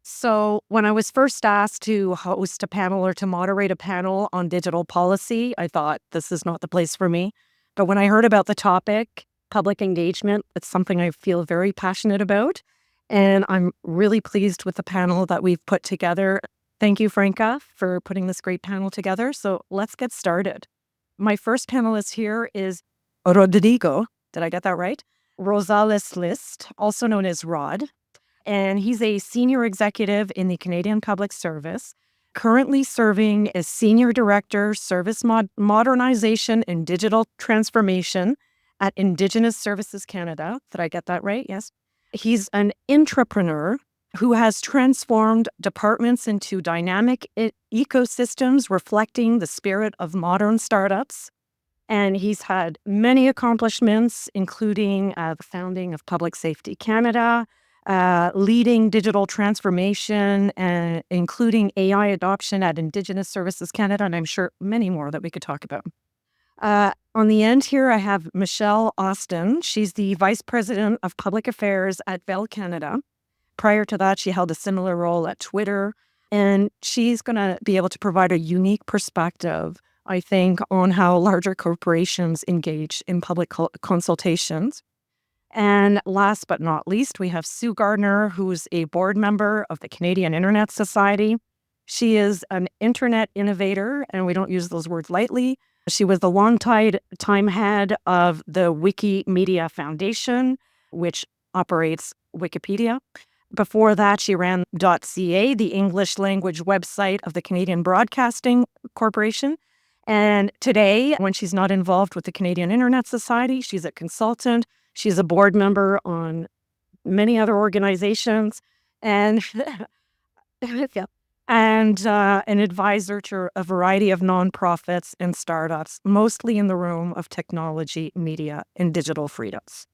So when I was first asked to host a panel or to moderate a panel on digital policy, I thought this is not the place for me. But when I heard about the topic, public engagement, it's something I feel very passionate about. And I'm really pleased with the panel that we've put together. Thank you, Franca, for putting this great panel together. So let's get started. My first panelist here is Rodrigo. Did I get that right? Rosales-List, also known as Rod. And he's a senior executive in the Canadian Public Service, currently serving as Senior Director, Service Modernization and Digital Transformation at Indigenous Services Canada. Did I get that right? Yes. He's an entrepreneur who has transformed departments into dynamic ecosystems reflecting the spirit of modern startups. And he's had many accomplishments, including the founding of Public Safety Canada, leading digital transformation, including AI adoption at Indigenous Services Canada, and I'm sure many more that we could talk about. On the end here, I have Michele Austin. She's the Vice President of Public Affairs at Bell Canada. Prior to that, she held a similar role at Twitter, and she's going to be able to provide a unique perspective, I think, on how larger corporations engage in public consultations. And last but not least, we have Sue Gardner, who's a board member of the Canadian Internet Society. She is an internet innovator, and we don't use those words lightly. She was the long-time head of the Wikimedia Foundation, which operates Wikipedia. Before that, she ran .ca, the English language website of the Canadian Broadcasting Corporation. And today, when she's not involved with the Canadian Internet Society, she's a consultant. She's a board member on many other organizations and an advisor to a variety of nonprofits and startups, mostly in the realm of technology, media, and digital freedoms.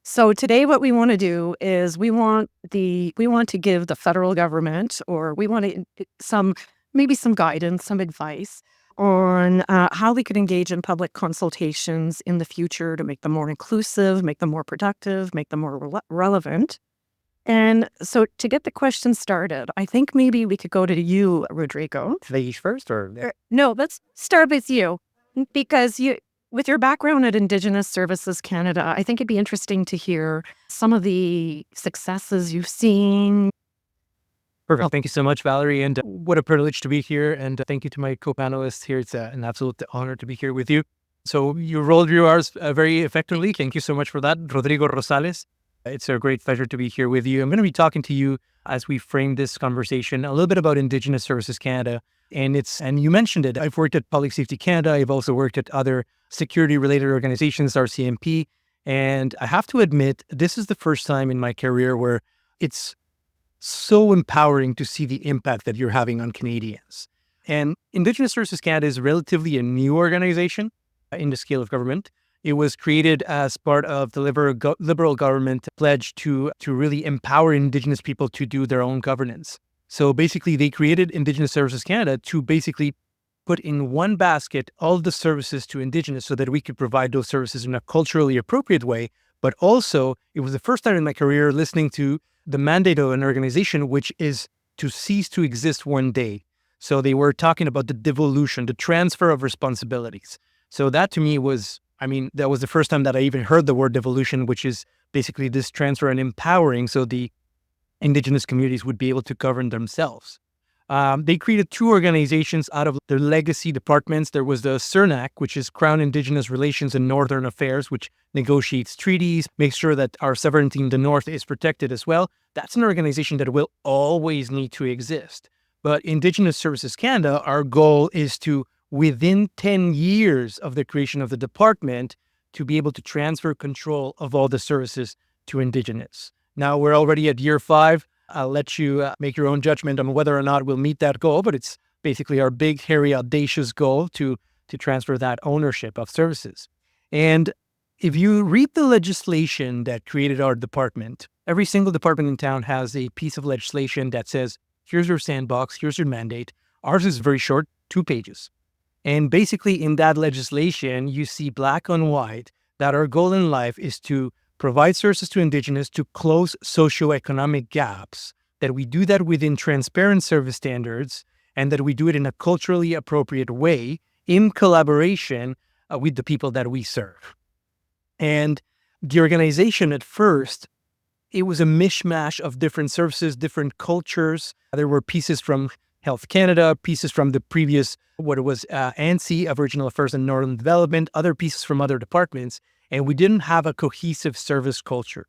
So today what we want to do is we want to give the federal government, or we want to maybe some guidance, some advice on how we could engage in public consultations in the future to make them more inclusive, make them more productive, make them more relevant. And so to get the question started, I think maybe we could go to you, Rodrigo. Ladies first, or? No, let's start with you, because with your background at Indigenous Services Canada, I think it'd be interesting to hear some of the successes you've seen. Perfect. Thank you so much, Valerie. And what a privilege to be here. And thank you to my co-panelists here. It's an absolute honor to be here with you. So you rolled your R's very effectively. Thank you so much for that, Rodrigo Rosales. It's a great pleasure to be here with you. I'm going to be talking to you as we frame this conversation a little bit about Indigenous Services Canada. And you mentioned it. I've worked at Public Safety Canada. I've also worked at other security-related organizations, RCMP. And I have to admit, this is the first time in my career where it's so empowering to see the impact that you're having on Canadians. And Indigenous Services Canada is relatively a new organization in the scale of government. It was created as part of the Liberal government pledge to really empower Indigenous people to do their own governance. So basically, they created Indigenous Services Canada to basically put in one basket all the services to Indigenous so that we could provide those services in a culturally appropriate way. But also, it was the first time in my career listening to the mandate of an organization, which is to cease to exist one day. So they were talking about the devolution, the transfer of responsibilities. So that to me was, that was the first time that I even heard the word devolution, which is basically this transfer and empowering so the Indigenous communities would be able to govern themselves. They created two organizations out of their legacy departments. There was the CERNAC, which is Crown Indigenous Relations and Northern Affairs, which negotiates treaties, makes sure that our sovereignty in the North is protected as well. That's an organization that will always need to exist. But Indigenous Services Canada, our goal is to, within 10 years of the creation of the department, to be able to transfer control of all the services to Indigenous. Now, we're already at year 5. I'll let you make your own judgment on whether or not we'll meet that goal, but it's basically our big, hairy, audacious goal to transfer that ownership of services. And if you read the legislation that created our department, every single department in town has a piece of legislation that says, here's your sandbox, here's your mandate. Ours is very short, 2 pages. And basically in that legislation, you see black on white that our goal in life is to provide services to Indigenous to close socioeconomic gaps that we do that within transparent service standards, and that we do it in a culturally appropriate way in collaboration with the people that we serve. And the organization at first, it was a mishmash of different services, different cultures. There were pieces from Health Canada, pieces from the previous, what it was, ANSI, Aboriginal Affairs and Northern Development, other pieces from other departments, and we didn't have a cohesive service culture.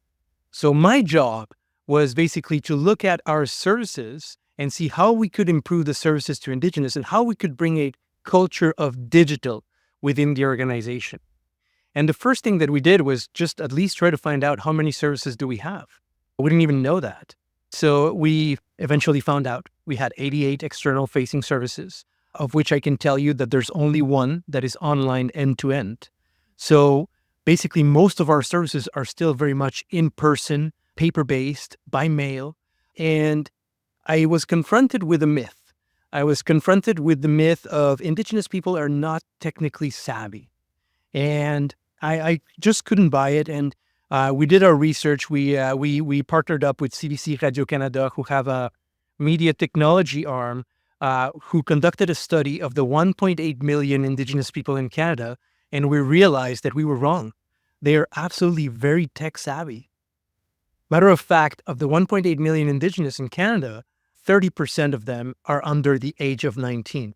So my job was basically to look at our services and see how we could improve the services to Indigenous and how we could bring a culture of digital within the organization. And the first thing that we did was just at least try to find out how many services do we have. We didn't even know that. So we eventually found out we had 88 external facing services, of which I can tell you that there's only one that is online end to end. So basically most of our services are still very much in person, paper-based, by mail. And I was confronted with a myth. I was confronted with the myth of Indigenous people are not technically savvy. And I just couldn't buy it. And we did our research. We partnered up with CBC Radio-Canada, who have a media technology arm, who conducted a study of the 1.8 million Indigenous people in Canada. And we realized that we were wrong. They are absolutely very tech savvy. Matter of fact, of the 1.8 million Indigenous in Canada, 30% of them are under the age of 19.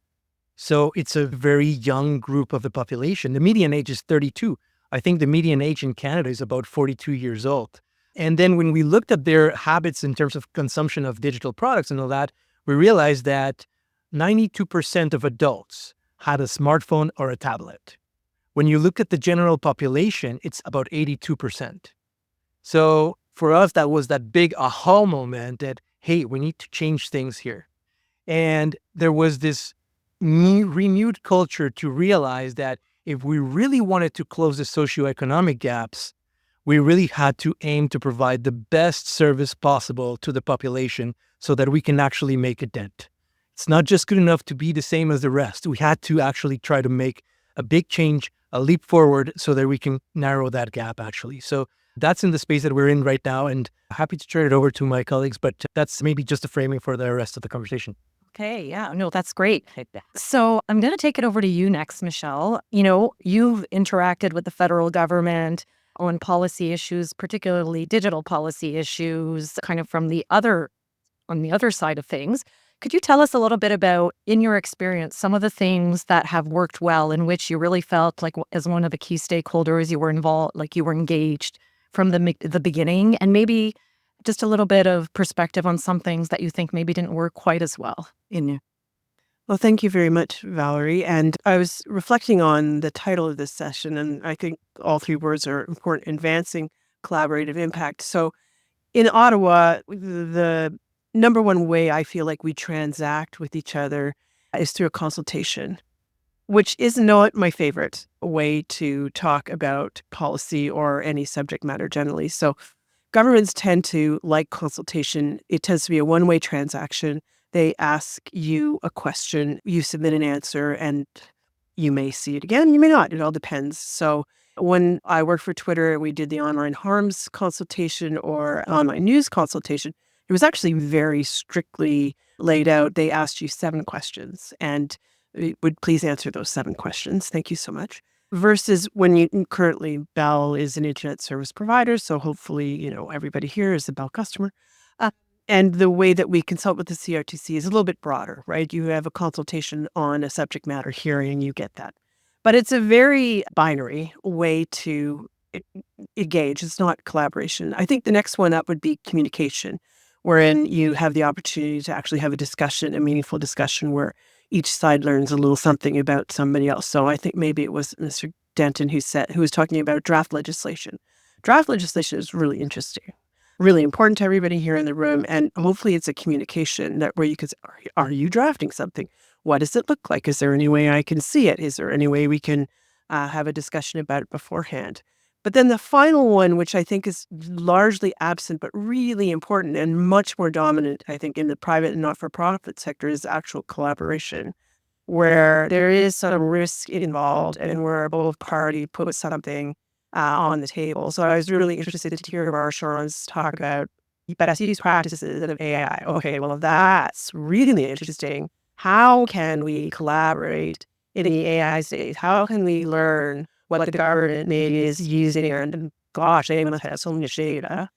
So it's a very young group of the population. The median age is 32. I think the median age in Canada is about 42 years old. And then when we looked at their habits in terms of consumption of digital products and all that, we realized that 92% of adults had a smartphone or a tablet. When you look at the general population, it's about 82%. So for us, that was that big aha moment that, hey, we need to change things here. And there was this renewed culture to realize that if we really wanted to close the socioeconomic gaps, we really had to aim to provide the best service possible to the population so that we can actually make a dent. It's not just good enough to be the same as the rest. We had to actually try to make a big change, a leap forward, so that we can narrow that gap actually. So that's in the space that we're in right now, and happy to turn it over to my colleagues, but that's maybe just a framing for the rest of the conversation. Okay, yeah, no, that's great. So I'm going to take it over to you next, Michele. You know, you've interacted with the federal government on policy issues, particularly digital policy issues, kind of on the other side of things. Could you tell us a little bit about, in your experience, some of the things that have worked well, in which you really felt like as one of the key stakeholders, you were involved, like you were engaged from the beginning, and maybe just a little bit of perspective on some things that you think maybe didn't work quite as well in you? Well, thank you very much, Valerie. And I was reflecting on the title of this session, and I think all three words are important: advancing collaborative impact. So in Ottawa, the number one way I feel like we transact with each other is through a consultation, which is not my favorite way to talk about policy or any subject matter generally. So governments tend to like consultation. It tends to be a one-way transaction. They ask you a question, you submit an answer, and you may see it again, you may not. It all depends. So when I worked for Twitter, we did the online harms consultation or online news consultation. It was actually very strictly laid out. They asked you 7 questions, and it would please answer those 7 questions. Thank you so much. Versus when you currently, Bell is an internet service provider. So hopefully, you know, everybody here is a Bell customer. And the way that we consult with the CRTC is a little bit broader, right? You have a consultation on a subject matter hearing, you get that. But it's a very binary way to engage. It's not collaboration. I think the next one up would be communication, wherein you have the opportunity to actually have a discussion, a meaningful discussion where each side learns a little something about somebody else. So I think maybe it was Mr. Denton who was talking about draft legislation. Draft legislation is really interesting, really important to everybody here in the room. And hopefully it's a communication that where you can say, are you drafting something? What does it look like? Is there any way I can see it? Is there any way we can have a discussion about it beforehand? But then the final one, which I think is largely absent, but really important and much more dominant, I think, in the private and not-for-profit sector, is actual collaboration, where there is some risk involved and where both parties put something on the table. So I was really interested to hear Marshawn's talk about best use practices of AI. Okay, well, that's really interesting. How can we collaborate in the AI space? How can we learn what the government maybe is using? And gosh, they must have so much data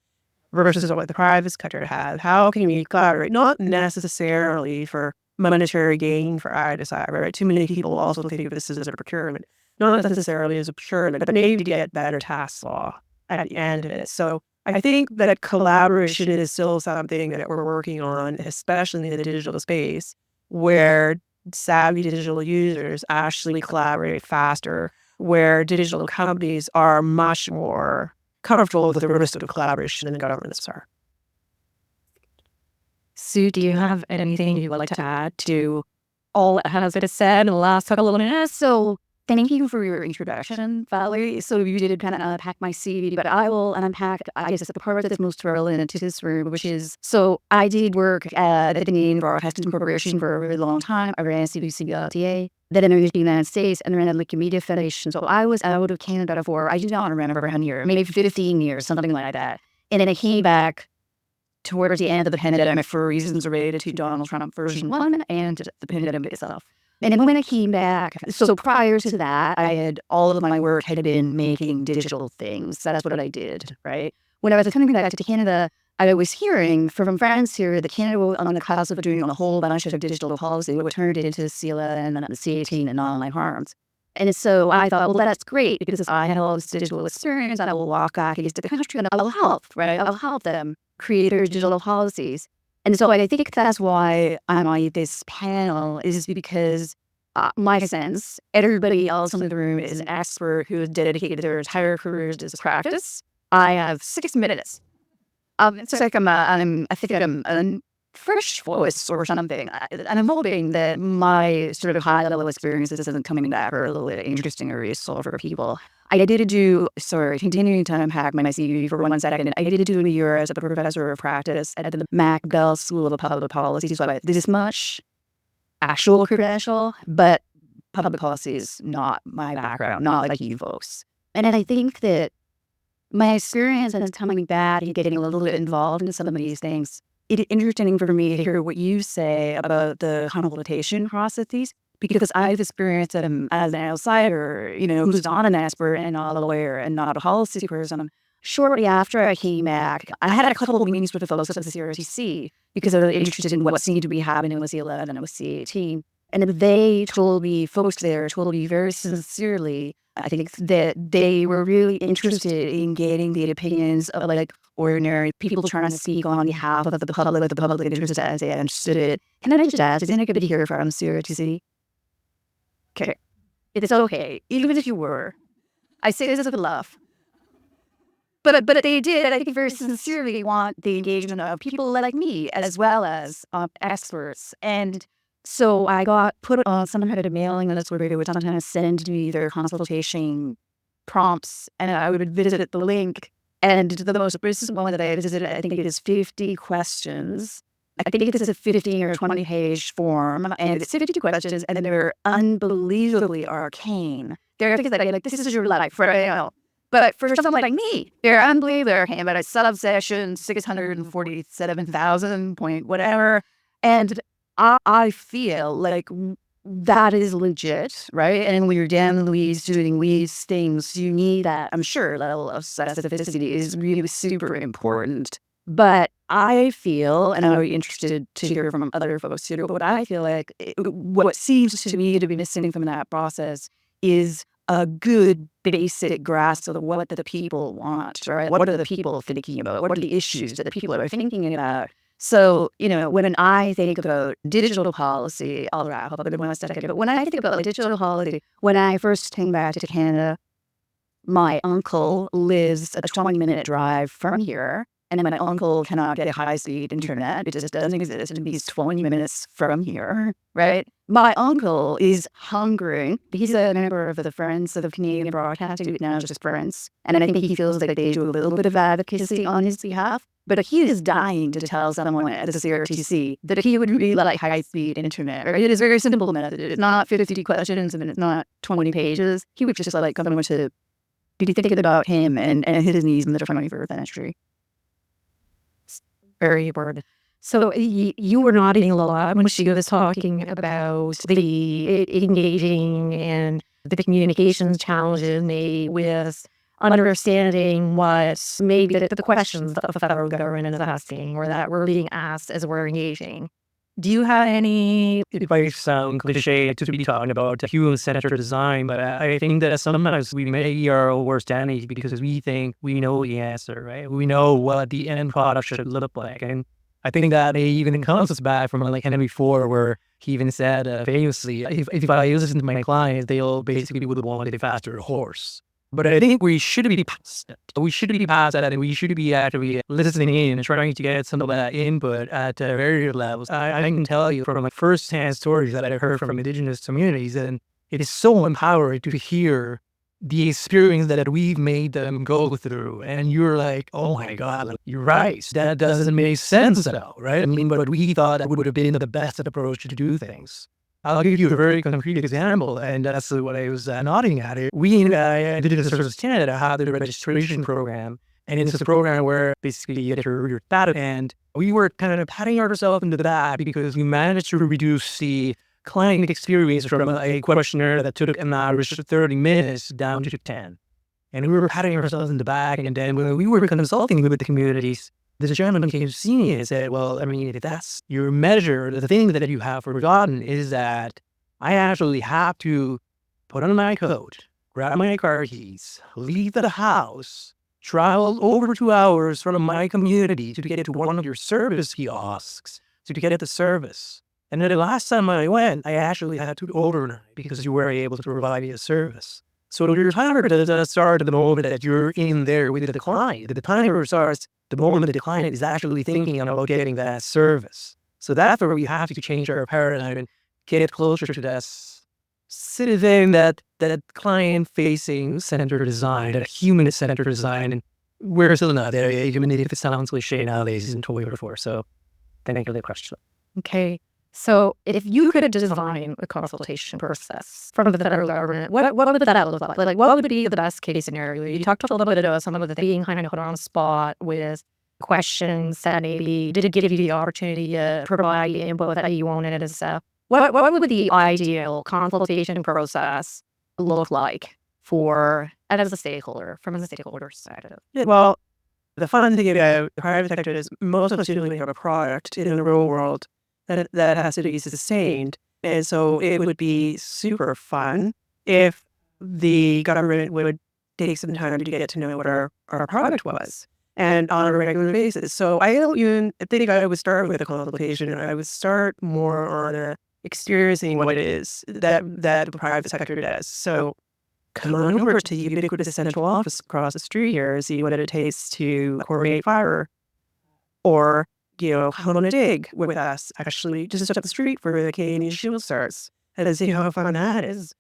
versus what the private sector has. How can we collaborate? Not necessarily for monetary gain for either side, right? Too many people also think of this as a procurement. Not necessarily as a procurement, but maybe to get better tax law at the end of it. So I think that collaboration is still something that we're working on, especially in the digital space, where savvy digital users actually collaborate faster, where digital companies are much more comfortable with the risk of collaboration than governments are. Sue, do you have anything you'd like to add to all that has been said in the last couple of minutes? So thank you for your introduction, Valerie. So you did kind of unpack my CV, but I will unpack, I guess, the part that's most relevant to this room, which is, so I did work at the Canadian Broadcasting Corporation for a really long time. I ran CBC then I moved to the United States and ran the Wikimedia Media Foundation. So I was out of Canada for, I do not remember how many years, maybe 15 years, something like that. And then I came back towards the end of the pandemic for reasons related to Donald Trump version 1 and the pandemic itself. And then when I came back, so prior to that, I had all of my work had been making digital things. That's what I did, right? When I was coming back to Canada, I was hearing from friends here that Canada was on the cusp of doing a whole bunch of digital policy, which turned into CELA and then the C18 and online harms. And so I thought, well, that's great because I had all this digital experience and I will walk back into the country and I'll help, right? I'll help them create their digital policies. And so I think that's why I'm on this panel, is because my sense, everybody else in the room is an expert who has dedicated their entire careers to this practice. I have 6 minutes. It's like I think I'm a fresh voice or something. And I'm hoping that my sort of high level experiences isn't coming back or a little bit interesting or useful for people. I did do, continuing to unpack my CV for 1 second. I did do a year as a professor of practice at the Mac Bell School of Public Policy. So this is much actual credential, but public policy is not my background, not like you folks. And I think that my experience is coming back and getting a little bit involved in some of these things. It's interesting for me to hear what you say about the consultation processes, because I've experienced them as an outsider, who's not an expert and not a lawyer and not a policy person. Shortly after I came back, I had a couple of meetings with the folks at the CRTC because I was interested in what seemed to be happening with C11 and with C18. And they told me, folks there told me very sincerely, I think that they were really interested in getting the opinions of ordinary people trying to speak on behalf of the public interest as they understood it. Can I just ask, is anybody here from CRTC? Okay. It's okay, even if you were. I say this with love. But they did, I think, very sincerely want the engagement of people like me as well as experts. And so I got put on some kind of mailing list where they would sometimes send me their consultation prompts, and I would visit the link. And the most recent one that I visited, I think it is 50 questions. I think it is a 15 or 20-page form, and it's 50 questions, and they're unbelievably arcane. They're things like this is your life, right? But for someone like me, they're unbelievably arcane. But I subsection 647,000 point whatever, and I feel like that is legit, right? And when you're down the weeds doing these things, you need that, I'm sure, level of specificity is really super important. But I feel, and I'm really interested to hear from other folks too, but I feel like what seems to me to be missing from that process is a good basic grasp of what the people want, right? What are the people thinking about? What are the issues that the people are thinking about? So, when I think about digital policy, I'll wrap up in 1 second, but when I think about digital policy, when I first came back to Canada, my uncle lives a 20-minute drive from here, and my uncle cannot get a high-speed internet. It just doesn't exist, and he's 20 minutes from here, right? My uncle is hungry. He's a member of the Friends of the Canadian Broadcasting, now just Friends, and I think he feels like they do a little bit of advocacy on his behalf. But he is dying to tell someone at the CRTC that he would really like high-speed internet. Right? It is a very simple method. It's not 50 questions and it's not 20 pages. He would just like someone to be thinking about him and his needs in the 21st century. Very important. So you were nodding a lot when she was talking about the engaging and the communications challenges made with understanding what maybe the questions that the federal government is asking or that we're being asked as we're engaging. Do you have any? It might sound cliche to be talking about human-centered design, but I think that sometimes we make our worst enemy because we think we know the answer, right? We know what the end product should look like. And I think that even comes back from like Henry Ford, where he even said famously, if I listen to my clients, they'll basically would want a faster horse. But I think we should be past that. We should be past that, and we should be actually listening in and trying to get some of that input at various levels. I can tell you from my first-hand stories that I heard from Indigenous communities, and it is so empowering to hear the experience that we've made them go through. And you're like, oh my God, you're right. That doesn't make sense at all, right? I mean, but we thought that would have been the best approach to do things. I'll give you a very concrete example, and that's what I was nodding at. We in Indigenous Services Canada have the registration program, and it's a program where basically you get your data, and we were kind of patting ourselves into that because we managed to reduce the client experience from a questionnaire that took an average of 30 minutes down to 10. And we were patting ourselves in the back, and then when we were consulting with the communities, this gentleman came to see me and said, well, I mean, if that's your measure, the thing that you have forgotten is that I actually have to put on my coat, grab my car keys, leave the house, travel over 2 hours from my community to get to one of your service kiosks to get the service. And then the last time I went, I actually had to overnight because you were able to provide me a service. So your timer doesn't start at the moment that you're in there with the client. The timer starts the moment the client is actually thinking about getting that service. So that's where we have to change our paradigm and get it closer to that citizen, that client-facing centered design, that human-centered design. And we're still not there, even if it sounds cliche nowadays, isn't what we were before. So thank you for the question. Okay. So if you could design a consultation process from the federal government, what would that look like? Like, what would be the best case scenario? You talked a little bit about some of the being kind of put on the spot with questions that maybe did give you the opportunity to provide input that you wanted and stuff. What would the ideal consultation process look like for, and as a stakeholder, from the stakeholder side of it? Well, the fun thing about the private sector is most of us usually have a product in the real world that has to be sustained. And so it would be super fun if the government would take some time to get to know what our product was and on a regular basis. So I don't even think I would start with a consultation. I would start more on experiencing what it is that the private sector does. So come on over to the ubiquitous central office across the street here, see what it takes to coordinate fire, or come on a dig with us, actually, just up the street where the Canadian Shield starts, and see how fun that is.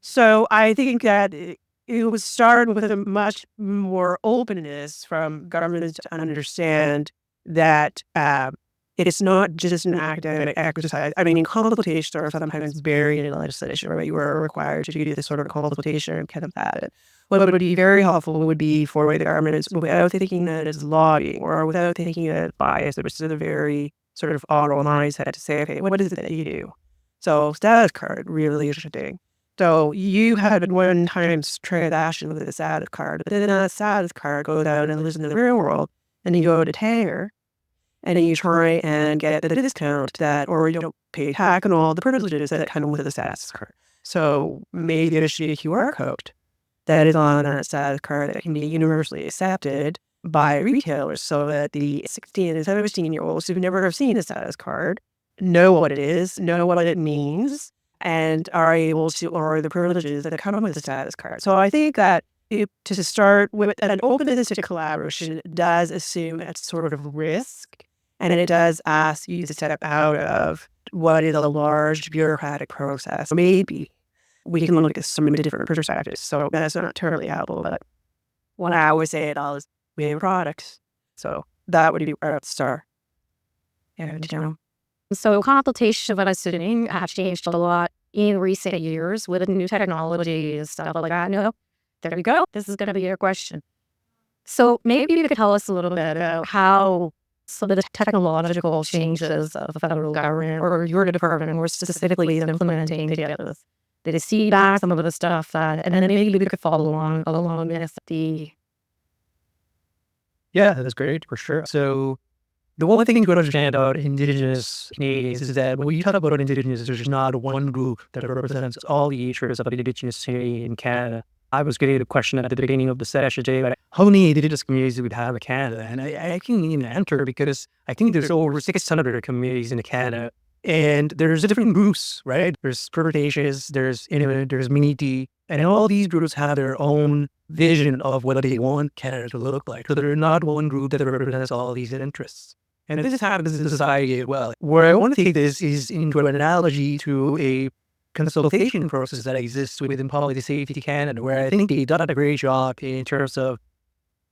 So I think that it was started with a much more openness from governments to understand that it is not just an academic exercise. I mean, consultations are sometimes buried in legislation, right? You are required to do this sort of consultation and kind of that. What would be very helpful would be for the government, without thinking that it's lobbying or without thinking that it's bias, which is a very sort of auto mindset to say, okay, what is it that you do? So status card, really interesting. So you had one time transaction with a status card, but then that status card goes out and lives in the real world, and you go to Tanger, and then you try and get the discount that, or you don't pay tax and all the privileges that come with the status card. So maybe there should be a QR code that is on that status card that can be universally accepted by retailers so that the 16 and 17-year-olds who've never have seen a status card know what it is, know what it means, and are able to, or the privileges that come with the status card. So I think that to start with an openness to collaboration does assume a sort of risk, and it does ask you to step out of what is a large bureaucratic process. Maybe we can look at some of the different perspectives. So that's not terribly helpful, but what I would say is we have products. So that would be where I would start. So consultation, what I'm studying, have changed a lot in recent years with new technology and stuff like that. No, there we go. This is going to be your question. So maybe you could tell us a little bit about how some of the technological changes of the federal government or your department were specifically implementing to get this. Did you see back some of the stuff that, and then maybe we could follow along with the. Yeah, that's great for sure. So the one thing to understand about Indigenous Canadians is that when you talk about Indigenous, there's not one group that represents all the interests of Indigenous community in Canada. I was getting a question at the beginning of the session today about how many Indigenous communities do we have in Canada, and I can't even answer because I think there's over 600 communities in Canada, and there's different groups, right? There's First Nations, there's Inuit, there's Métis, and all these groups have their own vision of what they want Canada to look like. So they're not one group that represents all these interests. And this happens in society as well. Where I want to take this is into an analogy to a consultation process that exists within Policy Safety Canada, where I think they've done a great job in terms of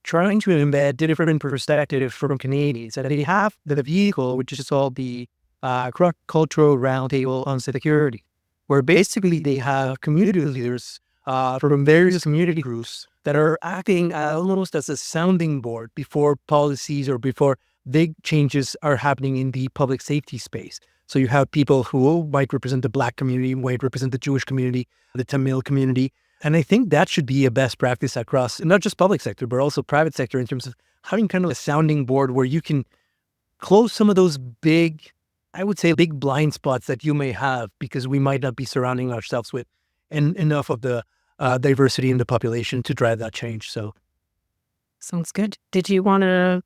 trying to embed different perspectives from Canadians. And they have the vehicle, which is called the Cultural Roundtable on Security, where basically they have community leaders from various community groups that are acting almost as a sounding board before policies or before big changes are happening in the public safety space. So you have people who might represent the Black community, might represent the Jewish community, the Tamil community. And I think that should be a best practice across not just public sector, but also private sector in terms of having kind of a sounding board where you can close some of those big, I would say, big blind spots that you may have because we might not be surrounding ourselves with enough of the diversity in the population to drive that change. So, Sounds good. Did you want to?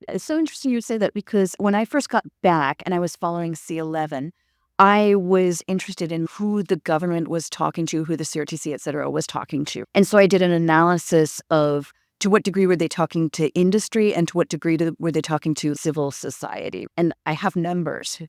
It's so interesting you say that because when I first got back and I was following C11, I was interested in who the government was talking to, who the CRTC, et cetera, was talking to. And so I did an analysis of to what degree were they talking to industry and to what degree were they talking to civil society. And I have numbers.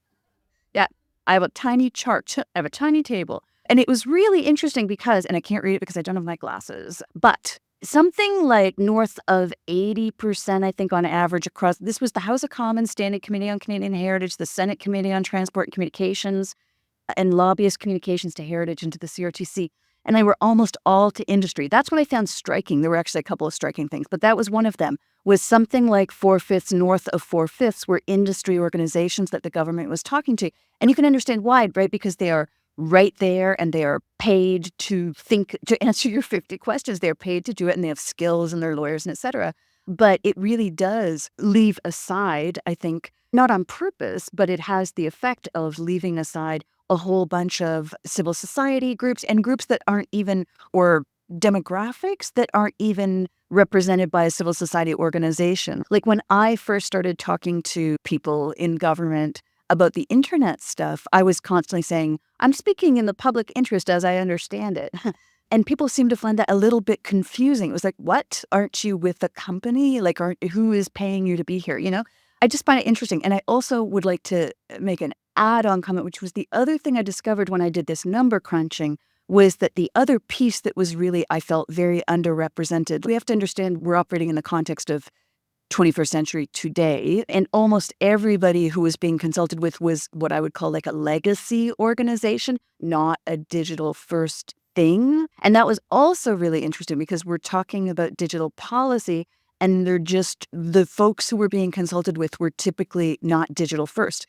Yeah, I have a tiny chart. I have a tiny table. And it was really interesting because, and I can't read it because I don't have my glasses, but something like north of 80%, I think, on average across, this was the House of Commons Standing Committee on Canadian Heritage, the Senate Committee on Transport and Communications, and lobbyist communications to heritage and to the CRTC. And they were almost all to industry. That's what I found striking. There were actually a couple of striking things, but that was one of them, was something like 4/5, north of 4/5 were industry organizations that the government was talking to. And you can understand why, right? Because they are right there and they are paid to answer your 50 questions. They're paid to do it and they have skills and they're lawyers and et cetera. But it really does leave aside, I think, not on purpose, but it has the effect of leaving aside a whole bunch of civil society groups and groups that aren't even, or demographics that aren't even represented by a civil society organization. Like when I first started talking to people in government about the internet stuff, I was constantly saying, I'm speaking in the public interest as I understand it. And people seem to find that a little bit confusing. It was like, what? Aren't you with the company? Like, who is paying you to be here? You know, I just find it interesting. And I also would like to make an add-on comment, which was the other thing I discovered when I did this number crunching, was that the other piece that was really, I felt, very underrepresented. We have to understand we're operating in the context of 21st century today, and almost everybody who was being consulted with was what I would call like a legacy organization, not a digital first thing. And that was also really interesting because we're talking about digital policy, and they're just, the folks who were being consulted with were typically not digital first.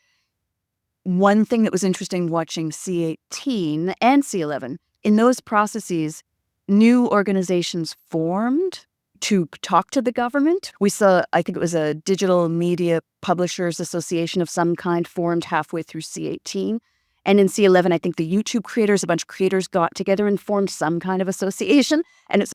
One thing that was interesting watching C18 and C11, in those processes, new organizations formed to talk to the government. We saw, I think it was a Digital Media Publishers Association of some kind formed halfway through C18. And in C11, I think the YouTube creators, a bunch of creators got together and formed some kind of association. And it's,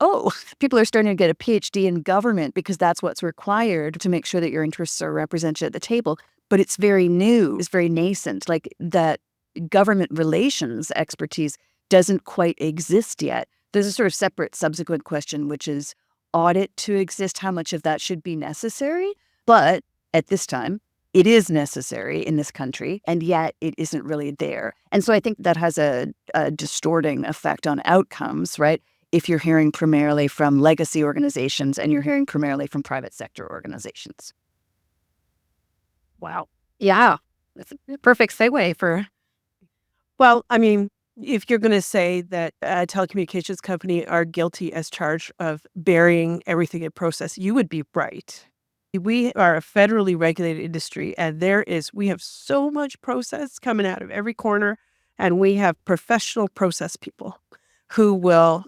people are starting to get a PhD in government because that's what's required to make sure that your interests are represented at the table. But it's very new, it's very nascent, like that government relations expertise doesn't quite exist yet. There's a sort of separate subsequent question, which is, ought it to exist? How much of that should be necessary? But at this time, it is necessary in this country, and yet it isn't really there. And so I think that has a distorting effect on outcomes, right? If you're hearing primarily from legacy organizations and you're hearing primarily from private sector organizations. Wow. Yeah. That's a perfect segue for. Well, I mean, if you're going to say that a telecommunications company are guilty as charged of burying everything in process, you would be right. We are a federally regulated industry, and we have so much process coming out of every corner, and we have professional process people who will,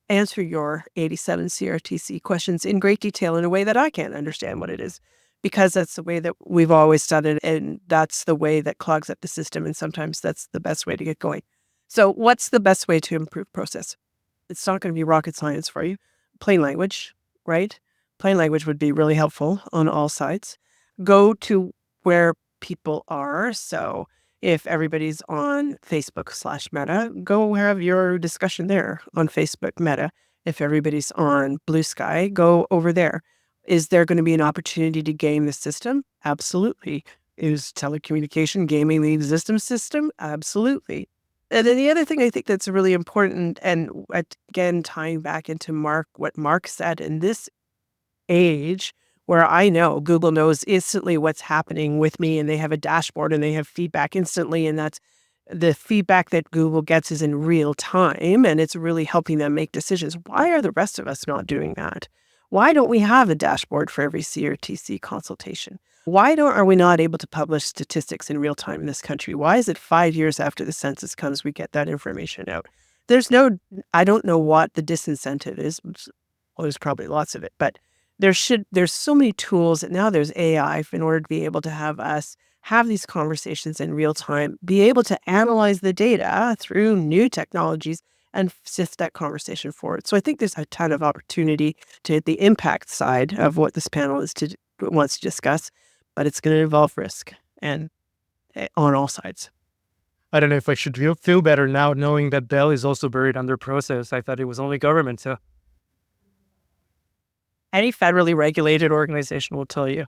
answer your 87 CRTC questions in great detail in a way that I can't understand what it is, because that's the way that we've always done it, and that's the way that clogs up the system, and sometimes that's the best way to get going. So what's the best way to improve process? It's not going to be rocket science for you. Plain language, right? Plain language would be really helpful on all sides. Go to where people are. So if everybody's on Facebook/Meta, go have your discussion there on Facebook Meta. If everybody's on Blue Sky, go over there. Is there going to be an opportunity to game the system? Absolutely. Is telecommunication gaming the existing system? Absolutely. And then the other thing I think that's really important, and again, tying back into what Mark said, in this age where I know Google knows instantly what's happening with me, and they have a dashboard and they have feedback instantly, and that's the feedback that Google gets is in real time, and it's really helping them make decisions. Why are the rest of us not doing that? Why don't we have a dashboard for every CRTC consultation? Why are we not able to publish statistics in real time in this country? Why is it 5 years after the census comes, we get that information out? I don't know what the disincentive is. Well, there's probably lots of it, but there's so many tools, and now there's AI in order to be able to have us have these conversations in real time, be able to analyze the data through new technologies and sift that conversation forward. So I think there's a ton of opportunity to the impact side of what this panel wants to discuss, but it's going to involve risk and on all sides. I don't know if I should feel better now knowing that Bell is also buried under process. I thought it was only government. So any federally regulated organization will tell you.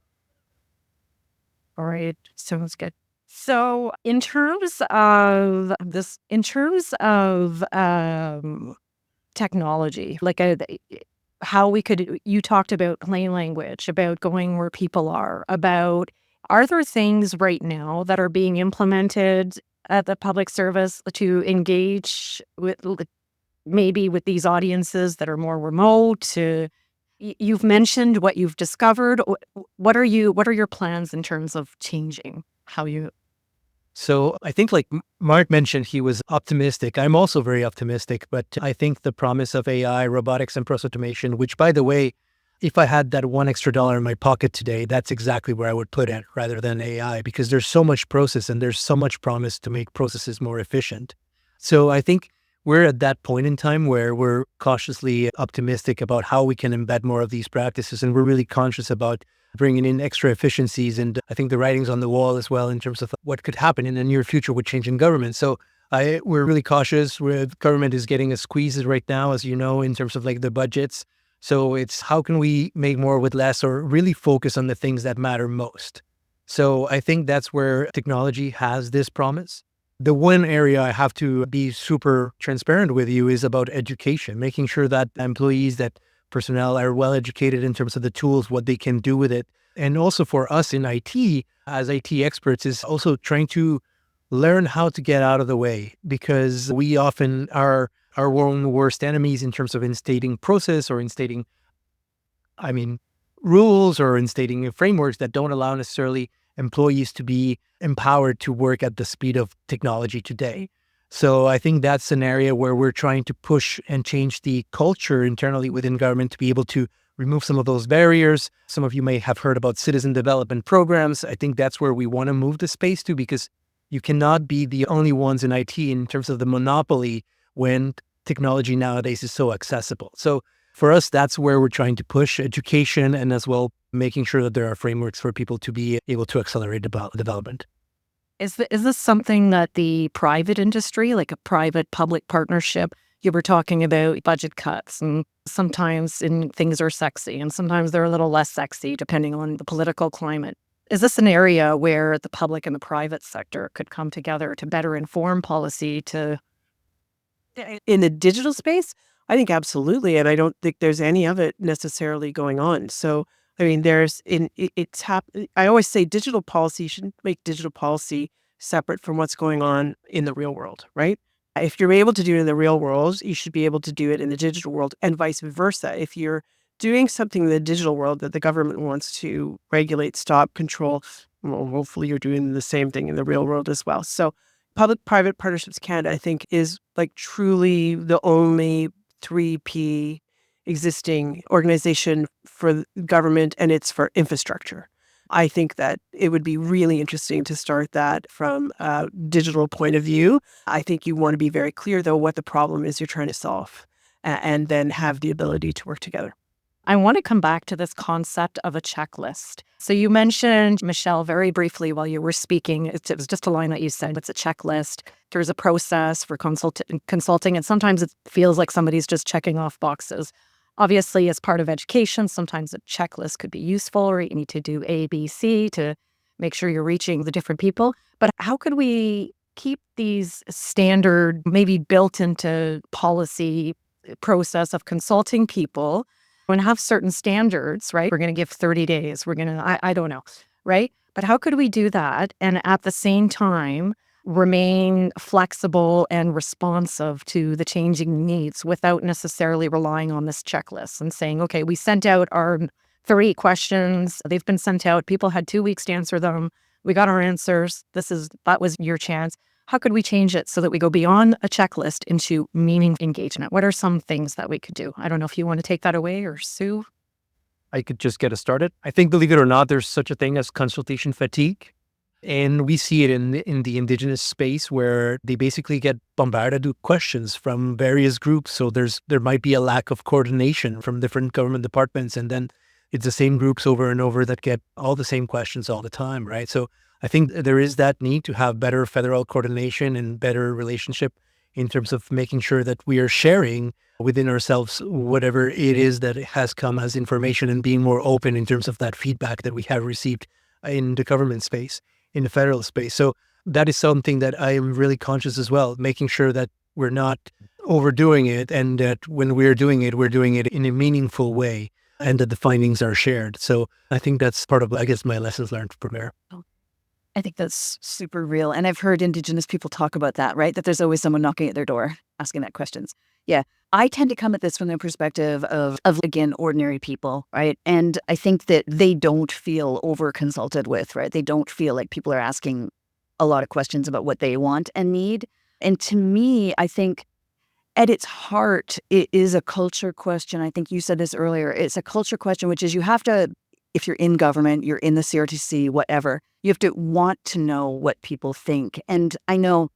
All right, sounds good. So in terms of technology, like how you talked about plain language, about going where people are there things right now that are being implemented at the public service to engage with maybe with these audiences that are more remote? You've mentioned what you've discovered. What are your plans in terms of changing how you? So I think, like Mark mentioned, he was optimistic. I'm also very optimistic, but I think the promise of AI, robotics, and process automation, which, by the way, if I had that $1 extra in my pocket today, that's exactly where I would put it rather than AI, because there's so much process and there's so much promise to make processes more efficient. So I think we're at that point in time where we're cautiously optimistic about how we can embed more of these practices, and we're really conscious about bringing in extra efficiencies. And I think the writing's on the wall as well in terms of what could happen in the near future with changing government. So we're really cautious. Government is getting a squeeze right now, as you know, in terms of like the budgets. So it's how can we make more with less, or really focus on the things that matter most. So I think that's where technology has this promise. The one area I have to be super transparent with you is about education, making sure that employees, that personnel are well educated in terms of the tools, what they can do with it. And also for us in IT, as IT experts, is also trying to learn how to get out of the way, because we often are our own worst enemies in terms of instating process or instating, rules or instating frameworks that don't allow necessarily employees to be empowered to work at the speed of technology today. So I think that's an area where we're trying to push and change the culture internally within government to be able to remove some of those barriers. Some of you may have heard about citizen development programs. I think that's where we want to move the space to, because you cannot be the only ones in IT in terms of the monopoly when technology nowadays is so accessible. So for us, that's where we're trying to push education, and as well making sure that there are frameworks for people to be able to accelerate development. Is this something that the private industry, like a private-public partnership, you were talking about budget cuts, and sometimes things are sexy and sometimes they're a little less sexy depending on the political climate. Is this an area where the public and the private sector could come together to better inform policy in the digital space? I think absolutely, and I don't think there's any of it necessarily going on. So I mean, I always say digital policy, you shouldn't make digital policy separate from what's going on in the real world, right? If you're able to do it in the real world, you should be able to do it in the digital world, and vice versa. If you're doing something in the digital world that the government wants to regulate, stop, control. Well, hopefully you're doing the same thing in the real world as well. So Public-Private Partnerships Canada, I think, is like truly the only 3P existing organization for the government, and it's for infrastructure. I think that it would be really interesting to start that from a digital point of view. I think you want to be very clear, though, what the problem is you're trying to solve, and then have the ability to work together. I want to come back to this concept of a checklist. So you mentioned, Michele, very briefly while you were speaking, it was just a line that you said, it's a checklist. There's a process for consulting, and sometimes it feels like somebody's just checking off boxes. Obviously, as part of education, sometimes a checklist could be useful, or you need to do A, B, C to make sure you're reaching the different people. But how could we keep these standard, maybe built into policy process of consulting people and have certain standards, right? We're going to give 30 days. We're going to, I don't know, right? But how could we do that and at the same time remain flexible and responsive to the changing needs without necessarily relying on this checklist and saying, okay, we sent out our 3 questions. They've been sent out. People had 2 weeks to answer them. We got our answers. That was your chance. How could we change it so that we go beyond a checklist into meaningful engagement? What are some things that we could do? I don't know if you want to take that away, or Sue. I could just get us started. I think, believe it or not, there's such a thing as consultation fatigue. And we see it in the Indigenous space, where they basically get bombarded with questions from various groups. So there might be a lack of coordination from different government departments. And then it's the same groups over and over that get all the same questions all the time, right? So I think there is that need to have better federal coordination and better relationship in terms of making sure that we are sharing within ourselves whatever it is that has come as information, and being more open in terms of that feedback that we have received in the government space, in the federal space. So that is something that I am really conscious as well, making sure that we're not overdoing it, and that when we're doing it in a meaningful way, and that the findings are shared. So I think that's part of, I guess, my lessons learned from there. I think that's super real. And I've heard Indigenous people talk about that, right? That there's always someone knocking at their door, asking that questions. Yeah. I tend to come at this from the perspective of again, ordinary people, right? And I think that they don't feel over consulted with, right? They don't feel like people are asking a lot of questions about what they want and need. And to me, I think at its heart, it is a culture question. I think you said this earlier. It's a culture question, which is you have to, if you're in government, you're in the CRTC, whatever, you have to want to know what people think. And I know,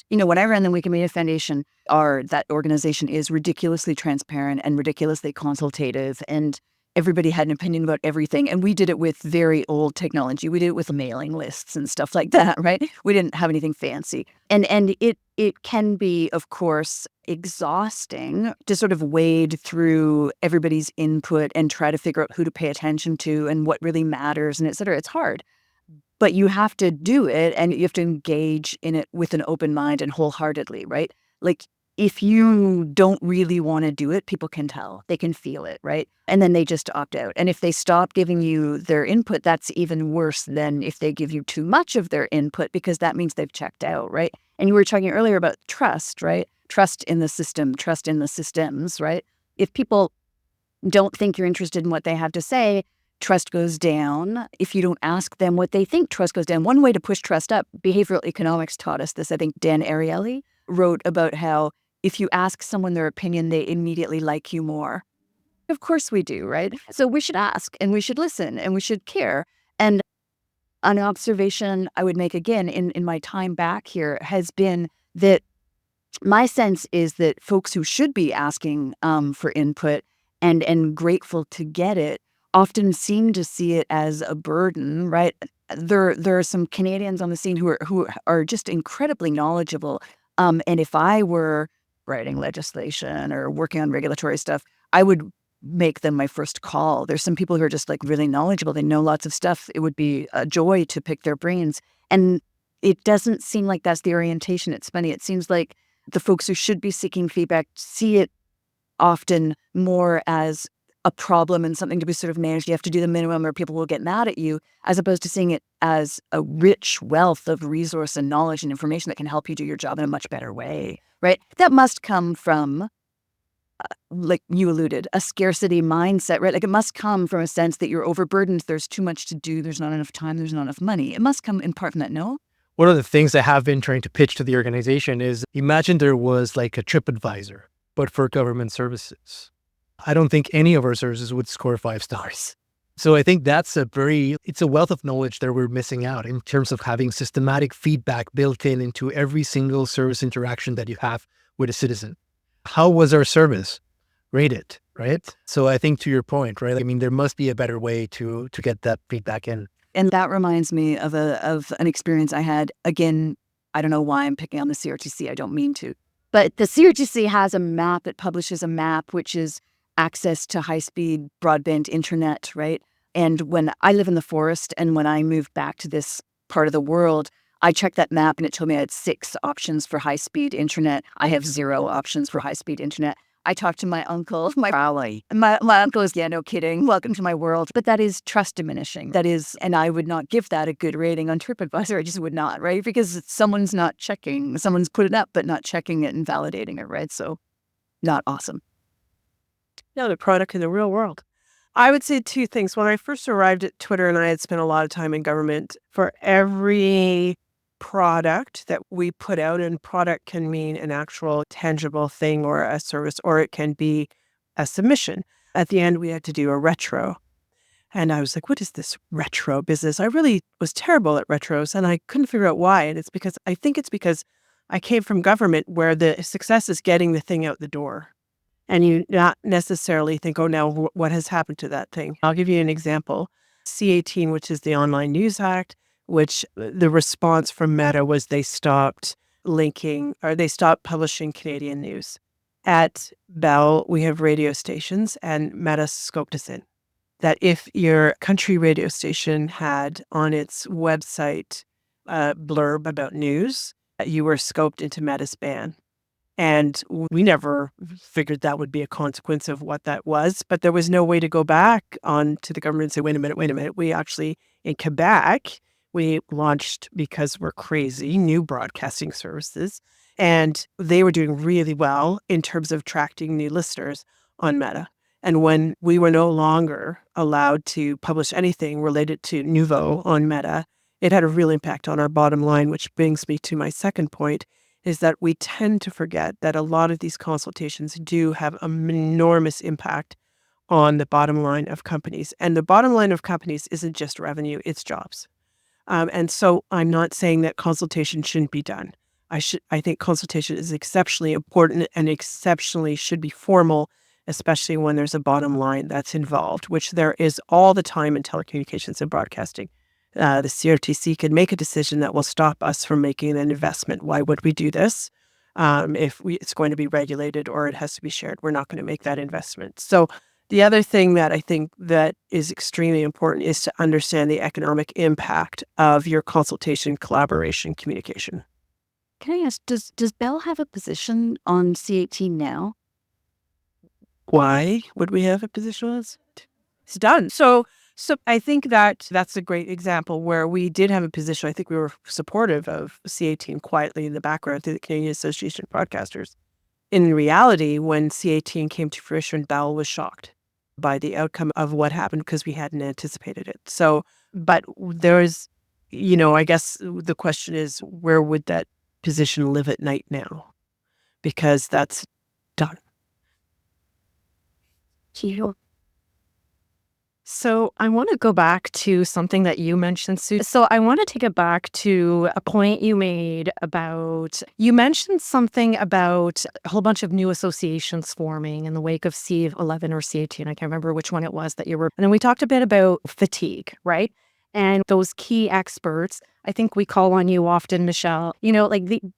when I ran the Wikimedia Foundation, that organization is ridiculously transparent and ridiculously consultative, and everybody had an opinion about everything. And we did it with very old technology. We did it with mailing lists and stuff like that, right? We didn't have anything fancy. And it can be, of course, exhausting to sort of wade through everybody's input and try to figure out who to pay attention to and what really matters, and et cetera. It's hard. But you have to do it, and you have to engage in it with an open mind and wholeheartedly, right? Like, if you don't really want to do it, people can tell. They can feel it, right? And then they just opt out. And if they stop giving you their input, that's even worse than if they give you too much of their input, because that means they've checked out, right? And you were talking earlier about trust, right? Trust in the system, trust in the systems, right? If people don't think you're interested in what they have to say, trust goes down. If you don't ask them what they think, trust goes down. One way to push trust up, behavioral economics taught us this. I think Dan Ariely wrote about how if you ask someone their opinion, they immediately like you more. Of course we do, right? So we should ask, and we should listen, and we should care. And an observation I would make again in my time back here has been that my sense is that folks who should be asking for input and grateful to get it often seem to see it as a burden, right? There are some Canadians on the scene who are just incredibly knowledgeable. And if I were writing legislation or working on regulatory stuff, I would make them my first call. There's some people who are just like really knowledgeable. They know lots of stuff. It would be a joy to pick their brains. And it doesn't seem like that's the orientation. It's funny. It seems like the folks who should be seeking feedback see it often more as a problem and something to be sort of managed. You have to do the minimum or people will get mad at you, as opposed to seeing it as a rich wealth of resource and knowledge and information that can help you do your job in a much better way, right? That must come from like you alluded, a scarcity mindset, right? Like it must come from a sense that you're overburdened. There's too much to do. There's not enough time. There's not enough money. It must come in part from that, no? One of the things I have been trying to pitch to the organization is imagine there was like a TripAdvisor, but for government services. I don't think any of our services would score 5 stars. So I think that's it's a wealth of knowledge that we're missing out in terms of having systematic feedback built into every single service interaction that you have with a citizen. How was our service rated, right? So I think to your point, right? I mean, there must be a better way to get that feedback in. And that reminds me of an experience I had. Again, I don't know why I'm picking on the CRTC. I don't mean to. But the CRTC has a map. It publishes a map, which is access to high-speed broadband internet, right? And when I live in the forest and when I moved back to this part of the world, I checked that map and it told me I had 6 options for high-speed internet. I have 0 options for high-speed internet. I talked to my uncle, my uncle is, yeah, no kidding, welcome to my world. But that is trust diminishing. That is, and I would not give that a good rating on TripAdvisor. I just would not, right? Because someone's not checking. Someone's put it up, but not checking it and validating it, right? So not awesome. No, the product in the real world. I would say 2 things. When I first arrived at Twitter, and I had spent a lot of time in government, for every product that we put out, and product can mean an actual tangible thing or a service, or it can be a submission. At the end, we had to do a retro. And I was like, what is this retro business? I really was terrible at retros and I couldn't figure out why. And I think it's because I came from government where the success is getting the thing out the door. And you not necessarily think, oh, now what has happened to that thing? I'll give you an example. C-18, which is the Online News Act, which the response from Meta was they stopped publishing Canadian news. At Bell, we have radio stations, and Meta scoped us in. That if your country radio station had on its website a blurb about news, you were scoped into Meta's ban. And we never figured that would be a consequence of what that was, but there was no way to go back on to the government and say, wait a minute. We actually, in Quebec, we launched, because we're crazy, new broadcasting services, and they were doing really well in terms of attracting new listeners on Meta. And when we were no longer allowed to publish anything related to Nouveau on Meta, it had a real impact on our bottom line, which brings me to my second point, is that we tend to forget that a lot of these consultations do have an enormous impact on the bottom line of companies. And the bottom line of companies isn't just revenue, it's jobs. And so I'm not saying that consultation shouldn't be done. I think consultation is exceptionally important and exceptionally should be formal, especially when there's a bottom line that's involved, which there is all the time in telecommunications and broadcasting. The CRTC can make a decision that will stop us from making an investment. Why would we do this? If it's going to be regulated or it has to be shared, we're not going to make that investment. So the other thing that I think that is extremely important is to understand the economic impact of your consultation, collaboration, communication. Can I ask, does Bell have a position on C-18 now? Why would we have a position on it? It's done. So I think that's a great example where we did have a position. I think we were supportive of C-18 quietly in the background through the Canadian Association of Broadcasters. In reality, when C-18 came to fruition, Bell was shocked by the outcome of what happened because we hadn't anticipated it. So, but there is, I guess the question is, where would that position live at night now? Because that's done. So I want to go back to something that you mentioned, Sue. So I want to take it back to a point you made about, you mentioned something about a whole bunch of new associations forming in the wake of C-11 or C-18. I can't remember which one it was that you were. And then we talked a bit about fatigue, right? And those key experts, I think we call on you often, Michele,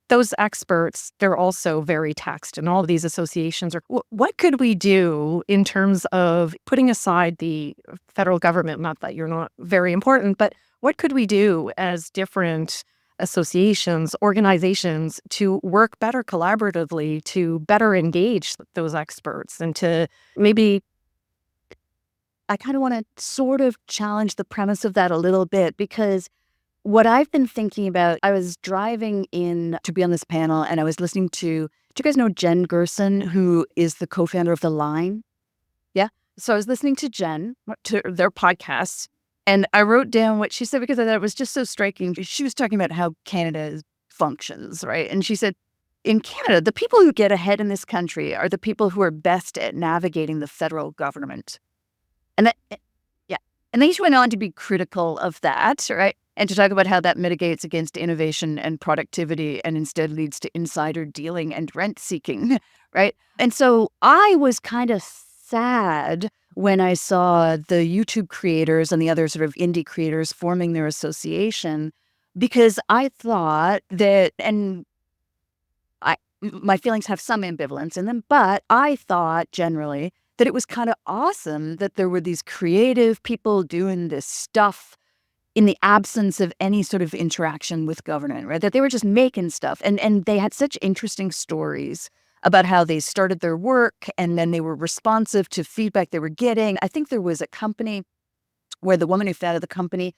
those experts, they're also very taxed. And all of these associations are, what could we do in terms of putting aside the federal government? Not that you're not very important, but what could we do as different associations, organizations to work better collaboratively, to better engage those experts and to maybe... I kind of want to sort of challenge the premise of that a little bit, because what I've been thinking about, I was driving in to be on this panel and I was listening to, do you guys know Jen Gerson, who is the co-founder of The Line? Yeah. So I was listening to Jen, to their podcast, and I wrote down what she said because I thought it was just so striking. She was talking about how Canada functions, right? And she said, in Canada, the people who get ahead in this country are the people who are best at navigating the federal government. And that, yeah. And then she went on to be critical of that, right? And to talk about how that mitigates against innovation and productivity and instead leads to insider dealing and rent seeking, right? And so I was kind of sad when I saw the YouTube creators and the other sort of indie creators forming their association, because I thought that, and my feelings have some ambivalence in them, but I thought generally that it was kind of awesome that there were these creative people doing this stuff in the absence of any sort of interaction with government, right? That they were just making stuff. And they had such interesting stories about how they started their work and then they were responsive to feedback they were getting. I think there was a company where the woman who founded the company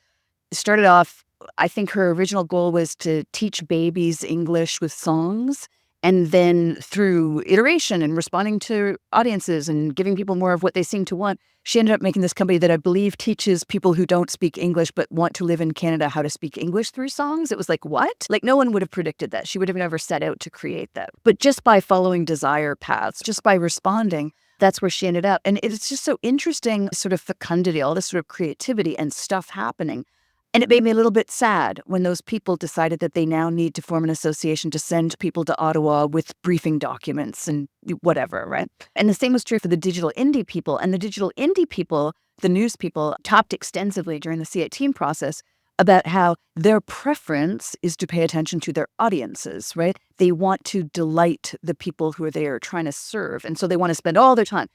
started off, I think her original goal was to teach babies English with songs. And then through iteration and responding to audiences and giving people more of what they seem to want, she ended up making this company that I believe teaches people who don't speak English but want to live in Canada how to speak English through songs. It was like, what? Like, no one would have predicted that. She would have never set out to create that. But just by following desire paths, just by responding, that's where she ended up. And it's just so interesting, sort of fecundity, all this sort of creativity and stuff happening. And it made me a little bit sad when those people decided that they now need to form an association to send people to Ottawa with briefing documents and whatever, right? And the same was true for the digital indie people. And the digital indie people, the news people, talked extensively during the C18 process about how their preference is to pay attention to their audiences, right? They want to delight the people who they are trying to serve. And so they want to spend all their time.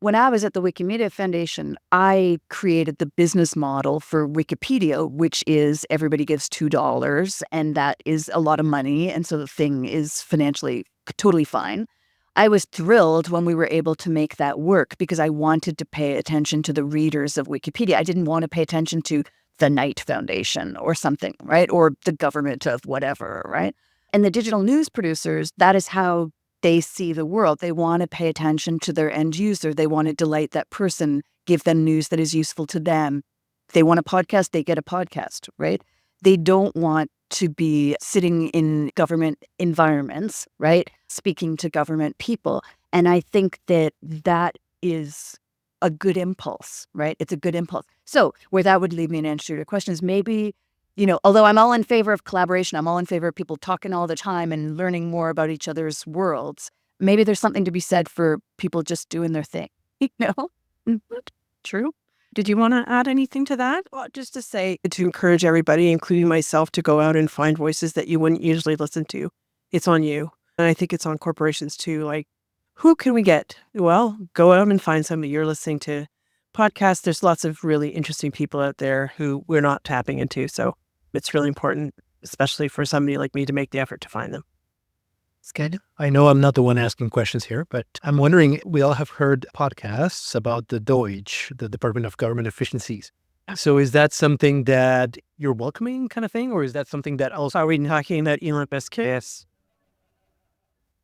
When I was at the Wikimedia Foundation, I created the business model for Wikipedia, which is everybody gives $2, and that is a lot of money. And so the thing is financially totally fine. I was thrilled when we were able to make that work because I wanted to pay attention to the readers of Wikipedia. I didn't want to pay attention to the Knight Foundation or something, right? Or the government of whatever, right? And the digital news producers, that is how they see the world. They want to pay attention to their end user. They want to delight that person, give them news that is useful to them. They want a podcast, they get a podcast, right? They don't want to be sitting in government environments, right? Speaking to government people. And I think that that is a good impulse, right? It's a good impulse. So where that would lead me in answer to your question is maybe, although I'm all in favor of collaboration, I'm all in favor of people talking all the time and learning more about each other's worlds. Maybe there's something to be said for people just doing their thing, True. Did you want to add anything to that? Well, just to say, to encourage everybody, including myself, to go out and find voices that you wouldn't usually listen to. It's on you. And I think it's on corporations too. Like, who can we get? Well, go out and find somebody. You're listening to podcasts. There's lots of really interesting people out there who we're not tapping into. So it's really important, especially for somebody like me, to make the effort to find them. It's good. I know I'm not the one asking questions here, but I'm wondering, we all have heard podcasts about the DOGE, the Department of Government Efficiencies. So is that something that you're welcoming kind of thing? Or is that something that also... Are we talking about Elon Musk? Yes.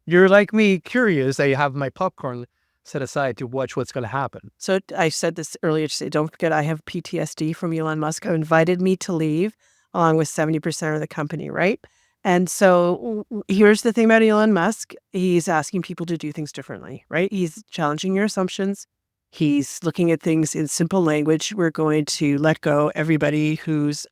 You're like me, curious. I have my popcorn set aside to watch what's going to happen. So I said this earlier to say, don't forget, I have PTSD from Elon Musk, who invited me to leave along with 70% of the company, right? And so here's the thing about Elon Musk. He's asking people to do things differently, right? He's challenging your assumptions. He's looking at things in simple language. We're going to let go everybody whose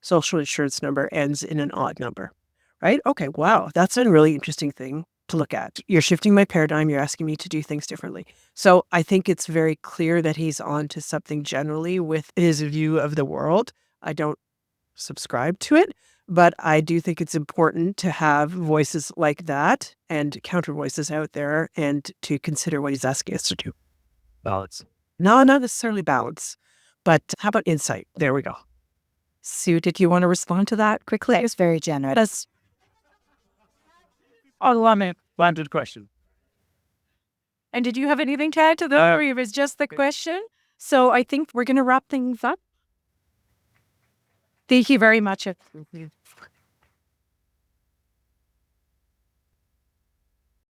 social insurance number ends in an odd number, right? Okay, wow, that's a really interesting thing to look at. You're shifting my paradigm. You're asking me to do things differently. So I think it's very clear that he's on to something generally with his view of the world. I don't subscribe to it, but I do think it's important to have voices like that and counter voices out there and to consider what he's asking us to do. Balance. No, not necessarily balance, but how about insight? There we go. Sue, did you want to respond to that quickly? It was very generous. Landed question. And did you have anything to add to that, or it was just the question? So I think we're going to wrap things up. Thank you very much.